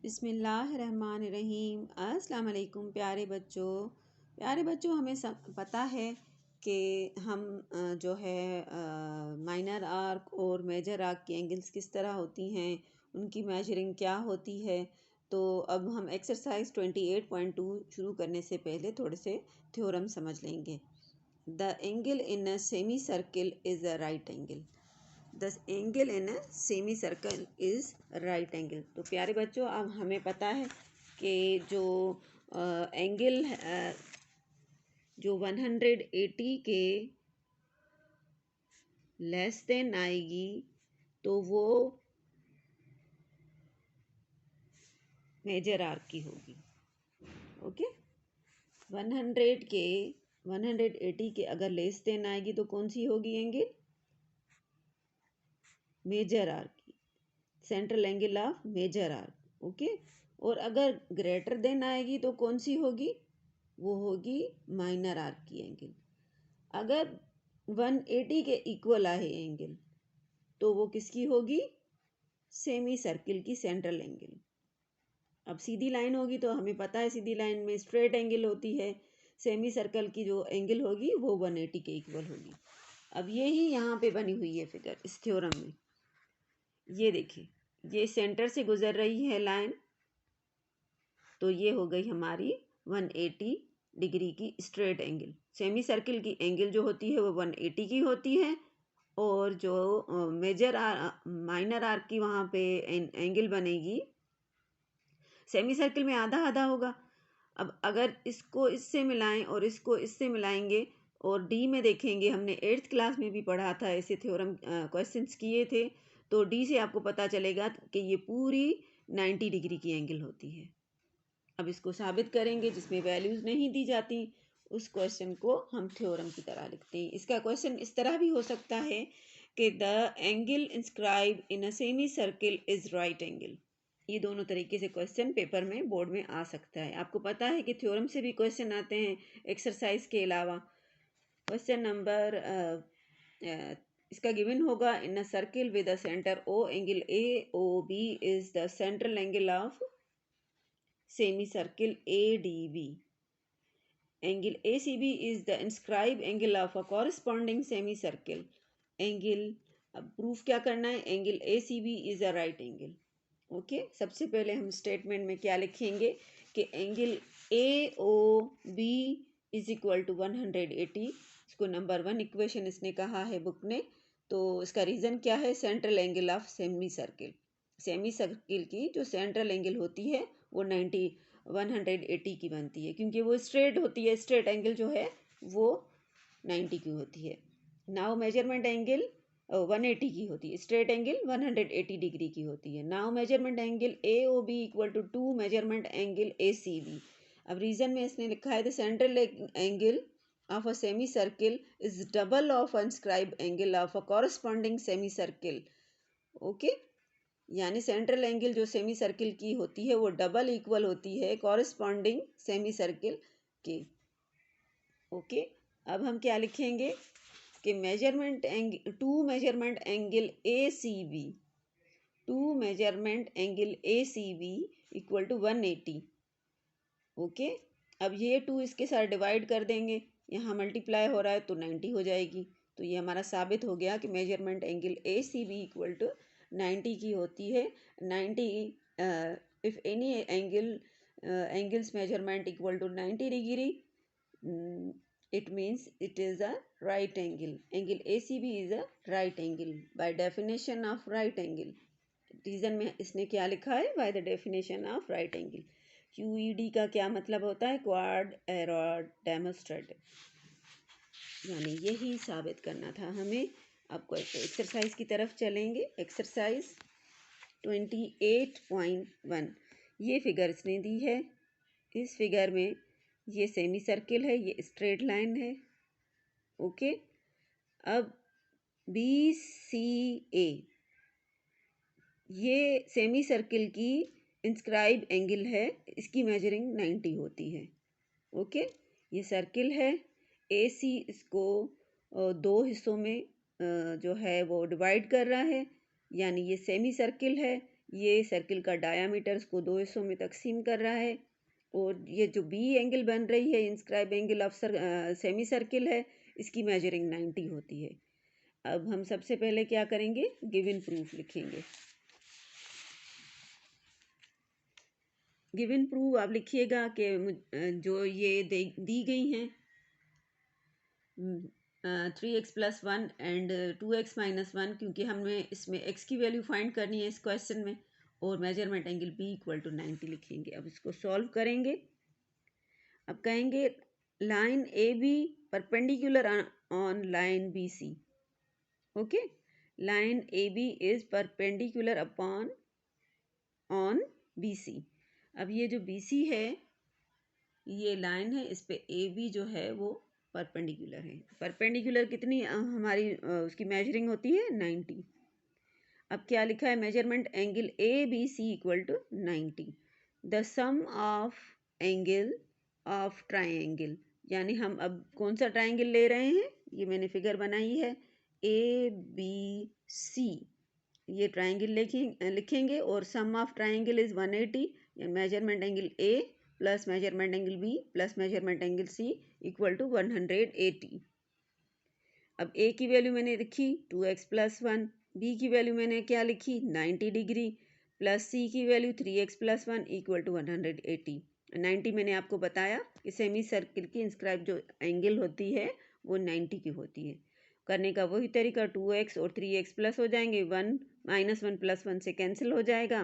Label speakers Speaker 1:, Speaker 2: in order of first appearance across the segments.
Speaker 1: बिस्मिल्लाहिर्रहमानिर्रहीम। अस्सलाम वालेकुम प्यारे बच्चों हमें सब पता है कि हम जो है माइनर आर्क और मेजर आर्क की एंगल्स किस तरह होती हैं, उनकी मेजरिंग क्या होती है। तो अब हम एक्सरसाइज 28.2 शुरू करने से पहले थोड़े से थ्योरम समझ लेंगे। The angle in a semi circle is a right angle. The angle in a semi circle is right angle. तो प्यारे बच्चों अब हमें पता है कि जो एंगल जो 180 के लेस देन आएगी तो वो मेजर आर्क की होगी। ओके, 180 के अगर लेस देन आएगी तो कौन सी होगी एंगल? मेजर आर्क की, central angle of major arc. Okay, और अगर ग्रेटर देन आएगी तो कौन सी होगी? वो होगी माइनर आर्क की एंगल। अगर 180 के इक्वल आए एंगल तो वो किसकी होगी? सेमी सर्किल की सेंट्रल एंगल। अब सीधी लाइन होगी तो हमें पता है सीधी लाइन में स्ट्रेट एंगल होती है। सेमी सर्कल की जो एंगल होगी वो 180 के इक्वल होगी। अब यही यहाँ पे बनी हुई है फिगर इस थ्योरम में। ये देखिए, ये सेंटर से गुजर रही है लाइन, तो ये हो गई हमारी 180 डिग्री की स्ट्रेट एंगल। सेमी सर्किल की एंगल जो होती है वो 180 की होती है, और जो माइनर आर्क की वहाँ पे एंगल बनेगी, सेमी सर्किल में आधा आधा होगा। अब अगर इसको इससे मिलाएं और इसको इससे मिलाएंगे और डी में देखेंगे, हमने 8th क्लास में भी पढ़ा था, ऐसे थ्योरम क्वेश्चंस किए थे, तो डी से आपको पता चलेगा कि ये पूरी 90 डिग्री की एंगल होती है। अब इसको साबित करेंगे, जिसमें वैल्यूज़ नहीं दी जाती उस क्वेश्चन को हम थ्योरम की तरह लिखते हैं। इसका क्वेश्चन इस तरह भी हो सकता है कि the angle inscribe in a semi circle is right angle. ये दोनों तरीके से क्वेश्चन पेपर में बोर्ड में आ सकता है। आपको पता है कि थ्योरम से भी क्वेश्चन आते हैं एक्सरसाइज के अलावा। क्वेश्चन नंबर इसका गिवन होगा, in a circle with a centre O angle A O B is the central angle of semicircle A D B. Angle A C B is the inscribe angle of a corresponding semicircle angle. अब proof क्या करना है? Angle A C B is a right angle. Okay, सबसे पहले हम statement में क्या लिखेंगे कि angle A O B is equal to 180। इसको नंबर 1 इक्वेशन इसने कहा है बुक ने। तो इसका रीज़न क्या है? Central angle of semi circle. Semi circle की जो सेंट्रल एंगल होती है वो 180 की बनती है, क्योंकि वो स्ट्रेट होती है। स्ट्रेट एंगल जो है वो 90 की होती है। नाउ मेजरमेंट एंगल 180 की होती है, स्ट्रेट एंगल 180 डिग्री की होती है। Now measurement angle A O B equal to 2 measurement angle A C B. अब रीजन में इसने लिखा है the central angle of a semicircle is double of inscribe angle of a corresponding semicircle. Okay, यानी central angle जो semicircle की होती है वो डबल इक्वल होती है कॉरस्पॉन्डिंग सेमी सर्किल के। ओके, अब हम क्या लिखेंगे कि measurement angle two measurement angle A C B, to measurement angle A C B equal to 180। Okay, अब ये 2 इसके साथ डिवाइड कर देंगे, यहाँ मल्टीप्लाई हो रहा है तो 90 हो जाएगी। तो ये हमारा साबित हो गया कि measurement angle A C B equal to 90 की होती है। 90 if any angles measurement equal to 90 degree, it means it is a right angle. Angle ACB is a right angle by definition of right angle. Reason में इसने क्या लिखा है? by the definition of right angle. QED का क्या मतलब होता है? क्वाड एरॉड डेमोस्ट्रेटिव, यानी यही साबित करना था हमें। आपको एक्सरसाइज की तरफ चलेंगे। एक्सरसाइज 28.1, ये फिगर इसने दी है। इस फिगर में ये सेमी सर्किल है, ये स्ट्रेट लाइन है। ओके, अब बी सी ए, ये सेमी सर्किल की इंस्क्राइब एंगल है, इसकी मेजरिंग 90 होती है। ओके, ये सर्किल है। ए सी इसको दो हिस्सों में जो है वो डिवाइड कर रहा है, यानी ये सेमी सर्किल है, ये सर्किल का डायामीटर इसको 2 हिस्सों में तकसीम कर रहा है, और ये जो बी एंगल बन रही है, inscribe angle of semi circle है, इसकी मेजरिंग 90 होती है। अब हम सबसे पहले क्या करेंगे, गिवन प्रूफ लिखेंगे। गिवन प्रूफ आप लिखिएगा कि जो ये दी गई हैं 3x+1 एंड 2x-1, क्योंकि हमें इसमें x की वैल्यू फाइंड करनी है इस क्वेश्चन में, और मेजरमेंट एंगल b = 90 लिखेंगे। अब इसको सॉल्व करेंगे। अब कहेंगे line A B perpendicular on line B C. Okay, line A B is perpendicular upon on B C. अब ये जो बी सी है, ये लाइन है, इस पे ए बी जो है वो परपेंडिकुलर है। परपेंडिकुलर कितनी हमारी उसकी मेजरिंग होती है 90। अब क्या लिखा है, measurement angle A B C = 90। The sum of angle of triangle, यानी हम अब कौन सा ट्राइंगल ले रहे हैं, ये मैंने फिगर बनाई है ए बी सी, ये ट्राइंगल लिखेंगे, और sum of triangle is 180, measurement angle A plus measurement angle B plus measurement angle C = 180। अब ए की वैल्यू मैंने लिखी 2x+1, बी की वैल्यू मैंने क्या लिखी 90 डिग्री, प्लस सी की वैल्यू 3x+1 = 180। 90 मैंने आपको बताया कि सेमी सर्किल की इंस्क्राइब जो एंगल होती है वो 90 की होती है। करने का वही तरीका, 2x और 3x प्लस हो जाएंगे, 1 -1 + 1 से कैंसिल हो जाएगा,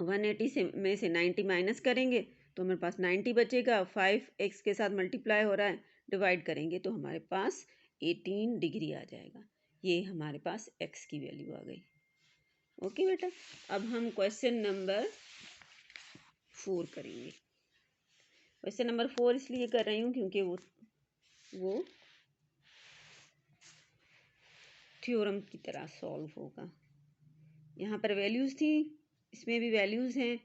Speaker 1: 180 में से 90 माइनस करेंगे तो हमारे पास 90 बचेगा। 5x के साथ मल्टीप्लाई हो रहा है, डिवाइड करेंगे तो हमारे पास 18 डिग्री आ जाएगा। ये हमारे पास x की वैल्यू आ गई। ओके बेटा, अब हम क्वेश्चन नंबर 4 करेंगे। क्वेश्चन नंबर 4 इसलिए कर रही हूँ क्योंकि वो थ्योरम की तरह सॉल्व होगा। यहाँ पर वैल्यूज़ थी, इसमें भी वैल्यूज़ हैं,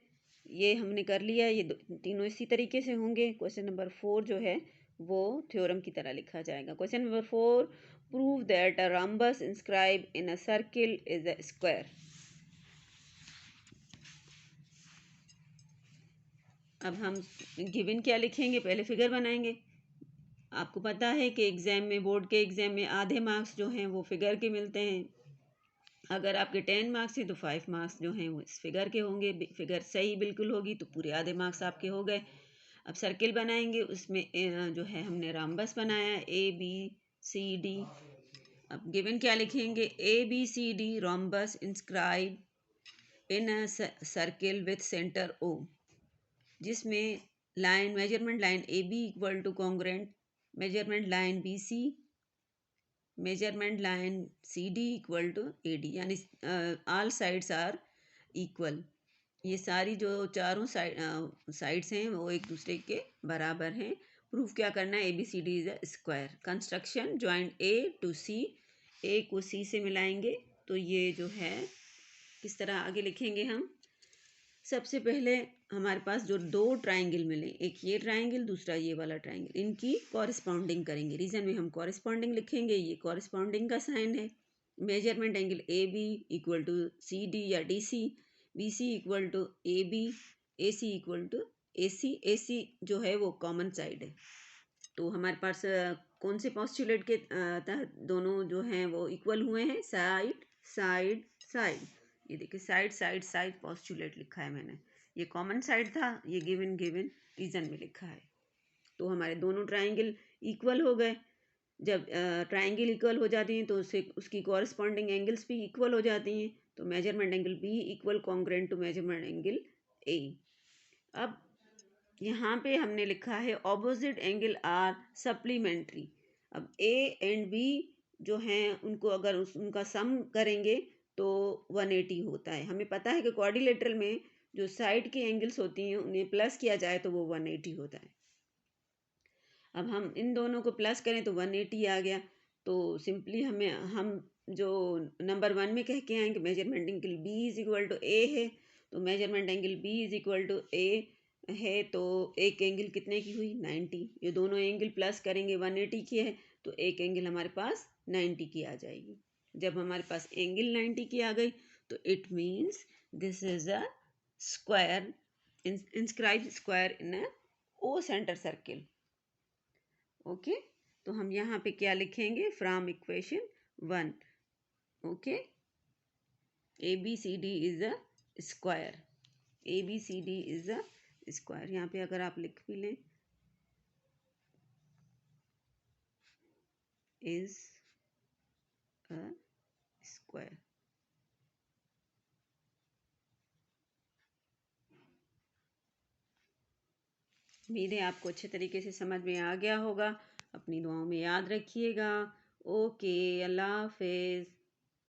Speaker 1: ये हमने कर लिया। ये तीनों इसी तरीके से होंगे। क्वेश्चन नंबर 4 जो है वो थ्योरम की तरह लिखा जाएगा। Question number 4, prove that a rhombus inscribe in a circle is a square. अब हम गिवन क्या लिखेंगे, पहले फिगर बनाएंगे। आपको पता है कि एग्ज़ाम में, बोर्ड के एग्ज़ाम में आधे मार्क्स जो हैं वो फिगर के मिलते हैं। अगर आपके 10 मार्क्स हैं तो 5 मार्क्स जो हैं वो इस फिगर के होंगे। फिगर सही बिल्कुल होगी तो पूरे आधे मार्क्स आपके हो गए। अब सर्किल बनाएंगे, उसमें जो है हमने रॉम्बस बनाया ए बी सी डी। अब गिवन क्या लिखेंगे, A B C D rhombus inscribe in a circle with centre O, जिसमें line measurement line A B = congruent measurement line B C, measurement line C D = A D, यानी all sides are equal. ये सारी जो चारों sides हैं वो एक दूसरे के बराबर हैं। प्रूफ क्या करना है, A B C D is a square. Construction joint A to C, A को सी से मिलाएंगे तो ये जो है किस तरह आगे लिखेंगे हम। सबसे पहले हमारे पास जो दो ट्राइंगल मिले, एक ये ट्राइंगल दूसरा ये वाला ट्राइंगल, इनकी कॉरेस्पॉन्डिंग करेंगे। रीजन में हम कॉरेस्पॉन्डिंग लिखेंगे, ये कॉरेस्पॉन्डिंग का साइन है। Measurement angle A B = C D या D C, B C = A B, A C = A C. A C जो है वो कॉमन साइड है, तो हमारे पास कौन से पॉस्टुलेट के तहत दोनों जो हैं वो इक्वल हुए हैं, साइड साइड साइड। ये देखिए साइड साइड साइड पॉस्टुलेट लिखा है मैंने, ये कॉमन साइड था, ये गिवन रीजन में लिखा है। तो हमारे दोनों ट्राइंगल इक्वल हो गए। जब ट्राइंगल इक्वल हो जाती हैं तो उसकी कॉरेस्पॉन्डिंग एंगल्स भी इक्वल हो जाती हैं। तो measurement angle B = congruent to measurement angle A. अब यहाँ पे हमने लिखा है ऑपोजिट एंगल आर सप्लीमेंट्री। अब ए एंड बी जो हैं उनको अगर उनका सम करेंगे तो 180 होता है। हमें पता है कि क्वाड्रिलेटरल में जो साइड की एंगल्स होती हैं उन्हें प्लस किया जाए तो वो 180 होता है। अब हम इन दोनों को प्लस करें तो 180 आ गया। तो सिंपली हम जो नंबर 1 में कह के आएंगे मेजरमेंट एंगल बी = ए है, तो मेजरमेंट एंगल बी = ए है, तो एक एंगल कितने की हुई 90। ये दोनों एंगल प्लस करेंगे 180 की है तो एक एंगल हमारे पास 90 की आ जाएगी। जब हमारे पास एंगल 90 की आ गई तो it means This is a square, inscribed square in a O center circle. Okay तो हम यहाँ पे क्या लिखेंगे? From equation 1. Okay ABCD is a square. ABCD is a square. यहाँ पे अगर आप लिख भी लें इज अ स्क्वायर. उम्मीद है आपको अच्छे तरीके से समझ में आ गया होगा. अपनी दुआओं में याद रखिएगा. ओके, अल्लाह हाफिज़.